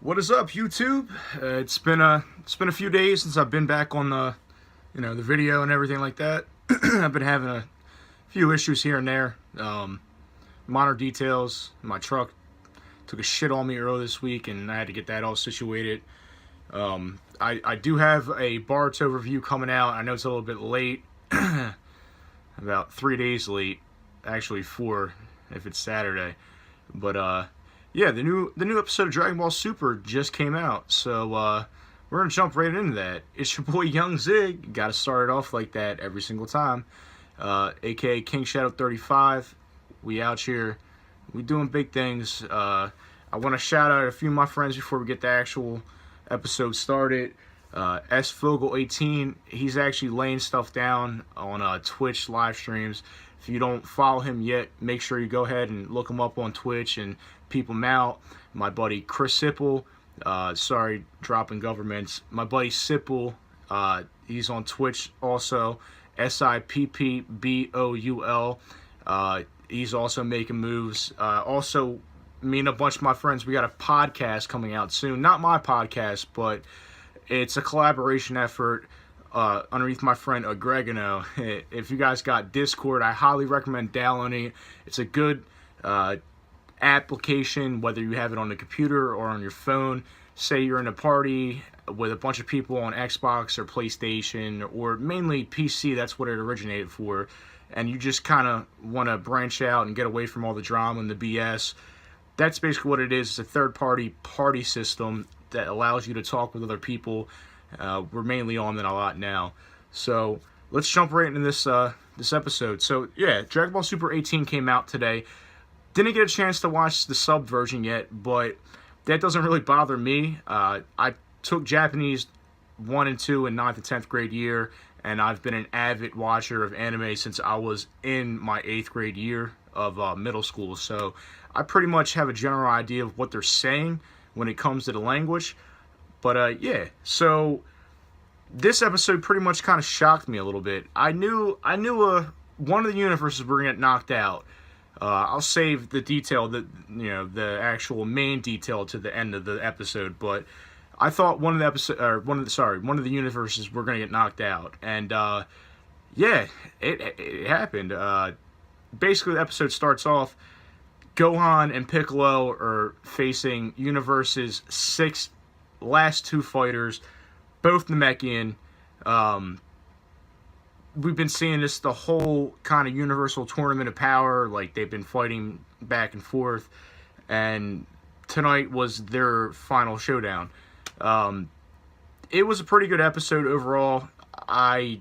What is up, YouTube? It's been a few days since I've been back on the video and everything like that. I've been having a few issues here and there. Minor details. My truck took a shit on me earlier this week, and I had to get that all situated. I do have a Boruto review coming out. I know it's a little bit late, about 3 days late, actually 4 if it's Saturday. But yeah, the new episode of Dragon Ball Super just came out, so we're gonna jump right into that. It's your boy Young Zig. Got to start it off like that every single time. AKA King Shadow 35. We out here. We doing big things. I want to shout out a few of my friends before we get the actual episode started. S Fogel 18. He's actually laying stuff down on Twitch live streams. If you don't follow him yet, make sure you go ahead and look him up on Twitch and peep him out. My buddy Chris Sipple, sorry, dropping governments. My buddy Sipple, he's on Twitch also, SIPPBOUL. He's also making moves. Also, me and a bunch of my friends, we got a podcast coming out soon. Not my podcast, but it's a collaboration effort underneath my friend Agregano. If you guys got Discord, I highly recommend downloading it. It's a good application, whether you have it on the computer or on your phone. Say you're in a party with a bunch of people on Xbox or PlayStation, or mainly PC, that's what it originated for, and you just kind of want to branch out and get away from all the drama and the BS. That's basically what it is. It's a third-party party system that allows you to talk with other people. We're mainly on that a lot now. So let's jump right into this episode. So yeah, Dragon Ball Super 18 came out today. Didn't get a chance to watch the sub version yet, but that doesn't really bother me. I took Japanese 1 and 2 in 9th and 10th grade year, and I've been an avid watcher of anime since I was in my 8th grade year of middle school. So I pretty much have a general idea of what they're saying when it comes to the language. But yeah, so this episode pretty much kind of shocked me a little bit. I knew one of the universes were gonna get knocked out. I'll save the detail, the actual main detail to the end of the episode. But I thought one of the universes were gonna get knocked out, and yeah, it happened. Basically, the episode starts off. Gohan and Piccolo are facing Universe's 6 last 2 fighters, both Namekian. We've been seeing this the whole kind of Universal Tournament of Power, like they've been fighting back and forth, and tonight was their final showdown. It was a pretty good episode overall. I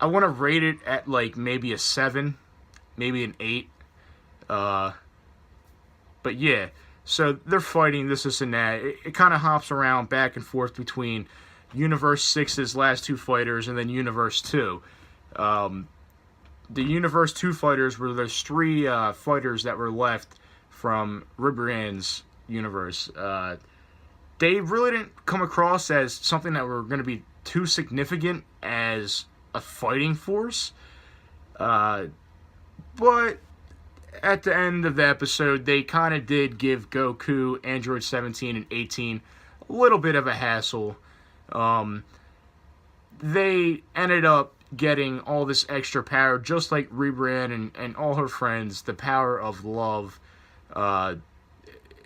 want to rate it at like maybe a 7, maybe an 8. But yeah, so they're fighting this and that. It kind of hops around back and forth between Universe 6's last 2 fighters and then Universe 2. The Universe 2 fighters were those 3 fighters that were left from Ribrianne's universe. They really didn't come across as something that were going to be too significant as a fighting force. But at the end of the episode, they kind of did give Goku, Android 17, and 18 a little bit of a hassle. They ended up getting all this extra power, just like Ribrianne and all her friends, the power of love.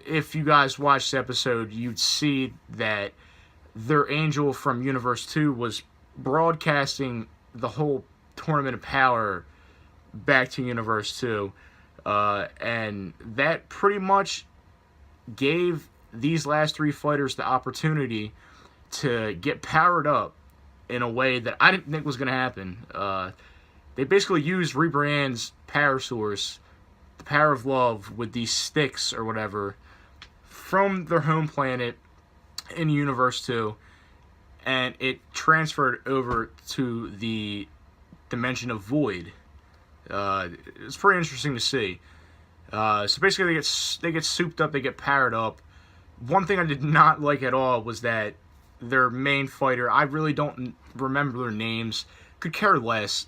If you guys watched the episode, you'd see that their angel from Universe 2 was broadcasting the whole Tournament of Power back to Universe 2. And that pretty much gave these last 3 fighters the opportunity to get powered up in a way that I didn't think was going to happen. They basically used Ribrianne's power source, the power of love, with these sticks or whatever, from their home planet in Universe 2, and it transferred over to the dimension of Void. It's pretty interesting to see. So basically, they get souped up, they get powered up. One thing I did not like at all was that their main fighter, I really don't remember their names, could care less.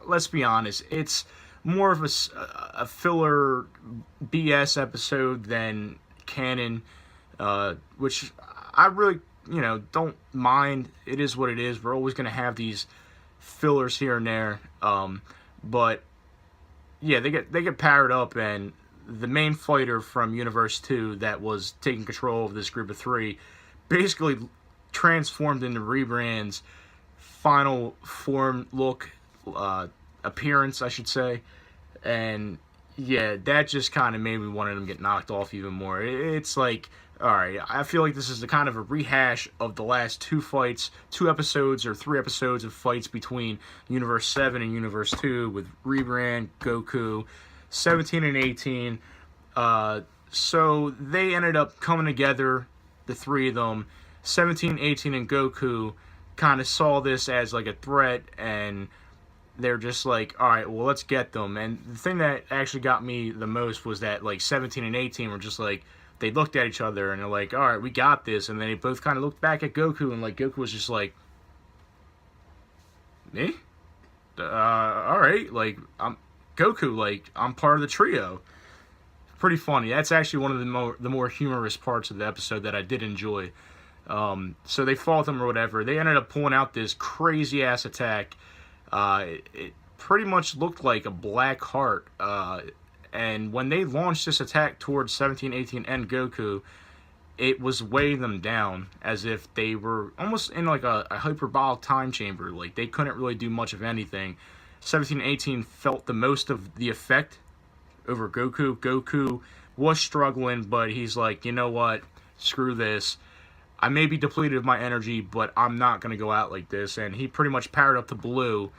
Let's be honest, it's more of a filler BS episode than canon. which I really, don't mind. It is what it is. We're always going to have these fillers here and there. But yeah, they get powered up, and the main fighter from Universe 2 that was taking control of this group of three basically transformed into Rebrand's final form look, appearance, I should say. And yeah, that just kind of made me want him to get knocked off even more. It's like, alright, I feel like this is the kind of a rehash of the last two episodes or 3 episodes of fights between Universe 7 and Universe 2 with Rebrand, Goku, 17 and 18. So they ended up coming together, the three of them. 17, 18, and Goku kind of saw this as like a threat, and they're just like, all right, well, let's get them. And the thing that actually got me the most was that like 17 and 18 were just like, they looked at each other and they're like, all right, we got this. And then they both kind of looked back at Goku, and like Goku was just like, me? All right, like I'm Goku, like I'm part of the trio. Pretty funny. That's actually one of the more humorous parts of the episode that I did enjoy. So they fought them or whatever. They ended up pulling out this crazy ass attack. It pretty much looked like a black heart. And when they launched this attack towards 17, 18, and Goku, it was weighing them down as if they were almost in like a hyperbolic time chamber. Like they couldn't really do much of anything. 17, 18 felt the most of the effect over Goku. Goku was struggling, but he's like, you know what? Screw this. I may be depleted of my energy, but I'm not going to go out like this. And he pretty much powered up to Blue.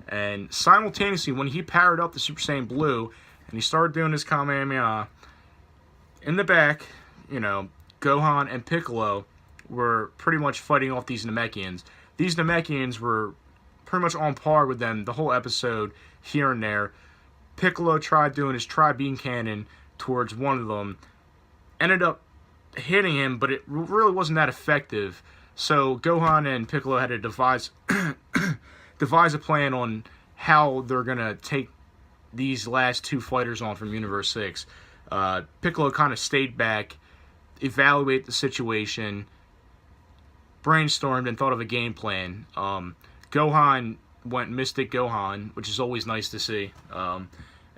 And simultaneously, when he powered up the Super Saiyan Blue, and he started doing his Kamehameha, in the back, Gohan and Piccolo were pretty much fighting off these Namekians. These Namekians were pretty much on par with them the whole episode, here and there. Piccolo tried doing his Tri-Beam Cannon towards one of them. Ended up hitting him, but it really wasn't that effective. So Gohan and Piccolo had to devise a plan on how they're gonna take these last two fighters on from Universe 6. Piccolo kind of stayed back, evaluated the situation, brainstormed, and thought of a game plan. Gohan went Mystic Gohan, which is always nice to see,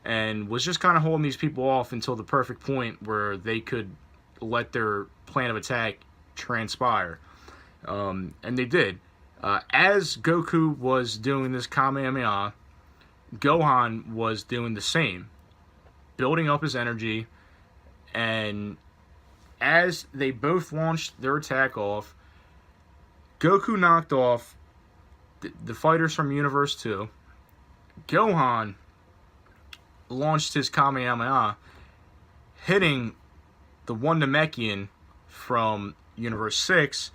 and was just kind of holding these people off until the perfect point where they could let their plan of attack transpire. And they did. As Goku was doing this Kamehameha, Gohan was doing the same, building up his energy, and as they both launched their attack off, Goku knocked off the fighters from Universe 2. Gohan launched his Kamehameha, hitting the one Namekian from Universe 6,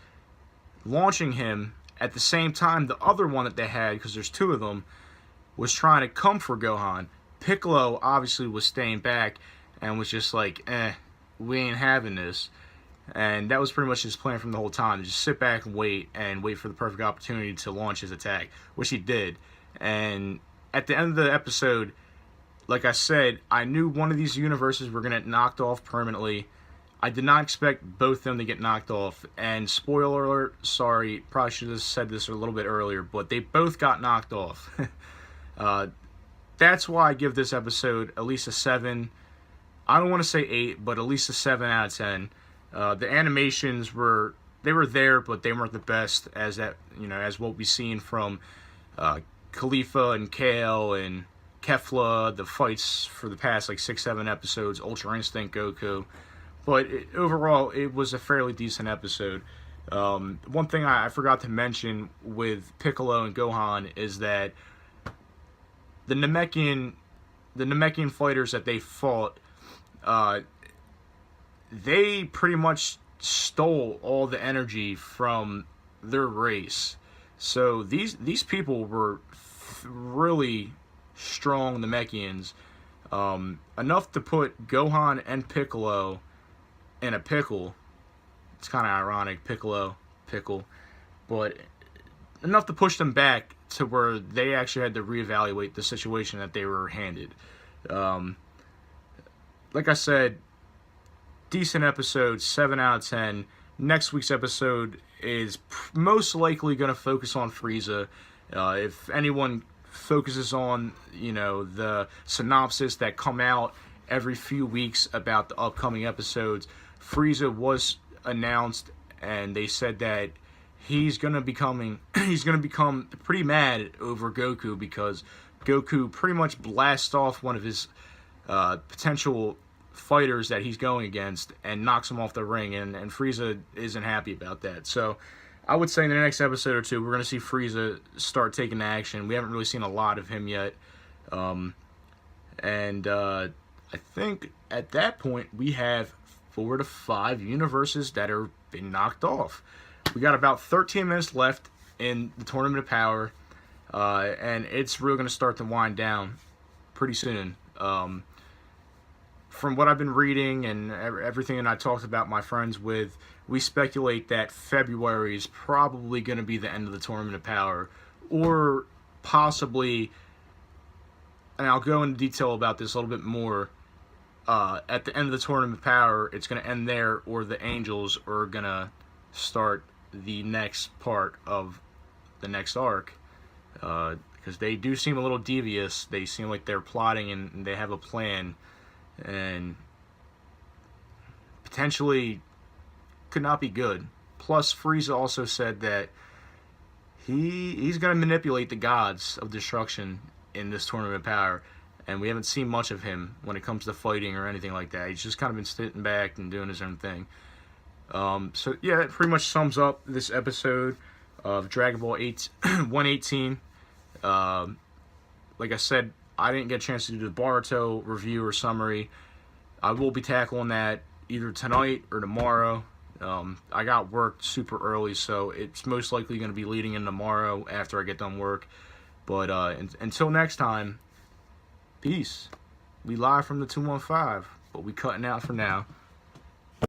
launching him at the same time the other one that they had, because there's two of them, was trying to come for Gohan. Piccolo obviously was staying back and was just like, we ain't having this. And that was pretty much his plan from the whole time. Just sit back and wait for the perfect opportunity to launch his attack, which he did. And at the end of the episode, like I said, I knew one of these universes were going to get knocked off permanently. I did not expect both of them to get knocked off. And spoiler alert, sorry, probably should have said this a little bit earlier, but they both got knocked off. That's why I give this episode at least a 7. I don't want to say 8, but at least a 7 out of 10. The animations were there, but they weren't the best as what we've seen from Khalifa and Kale and Kefla, the fights for the past 6-7 episodes, Ultra Instinct Goku. But overall, it was a fairly decent episode. One thing I forgot to mention with Piccolo and Gohan is that the Namekian fighters that they fought, they pretty much stole all the energy from their race. So these people were really strong Namekians, enough to put Gohan and Piccolo in a pickle. It's kind of ironic, pickle, but enough to push them back to where they actually had to reevaluate the situation that they were handed. Like I said, decent episode, 7 out of 10. Next week's episode is most likely going to focus on Frieza. If anyone focuses on, the synopsis that come out every few weeks about the upcoming episodes, Frieza was announced, and they said that he's gonna become pretty mad over Goku because Goku pretty much blasts off one of his potential fighters that he's going against and knocks him off the ring, and Frieza isn't happy about that. So I would say in the next episode or two, we're going to see Frieza start taking action. We haven't really seen a lot of him yet. I think at that point, we have 4 to 5 universes that are being knocked off. We got about 13 minutes left in the Tournament of Power, and it's really going to start to wind down pretty soon. From what I've been reading and everything that I talked about my friends with, we speculate that February is probably going to be the end of the Tournament of Power, or possibly, and I'll go into detail about this a little bit more, at the end of the Tournament of Power, it's going to end there, or the Angels are going to start the next part of the next arc, because they do seem a little devious. They seem like they're plotting and they have a plan, and potentially could not be good. Plus, Frieza also said that he's going to manipulate the gods of destruction in this Tournament of Power, and we haven't seen much of him when it comes to fighting or anything like that. He's just kind of been sitting back and doing his own thing. So yeah, that pretty much sums up this episode of Dragon Ball 118. Like I said, I didn't get a chance to do the Boruto review or summary. I will be tackling that either tonight or tomorrow. I got work super early, so it's most likely going to be leading in tomorrow after I get done work. But until next time, peace. We live from the 215, but we cutting out for now.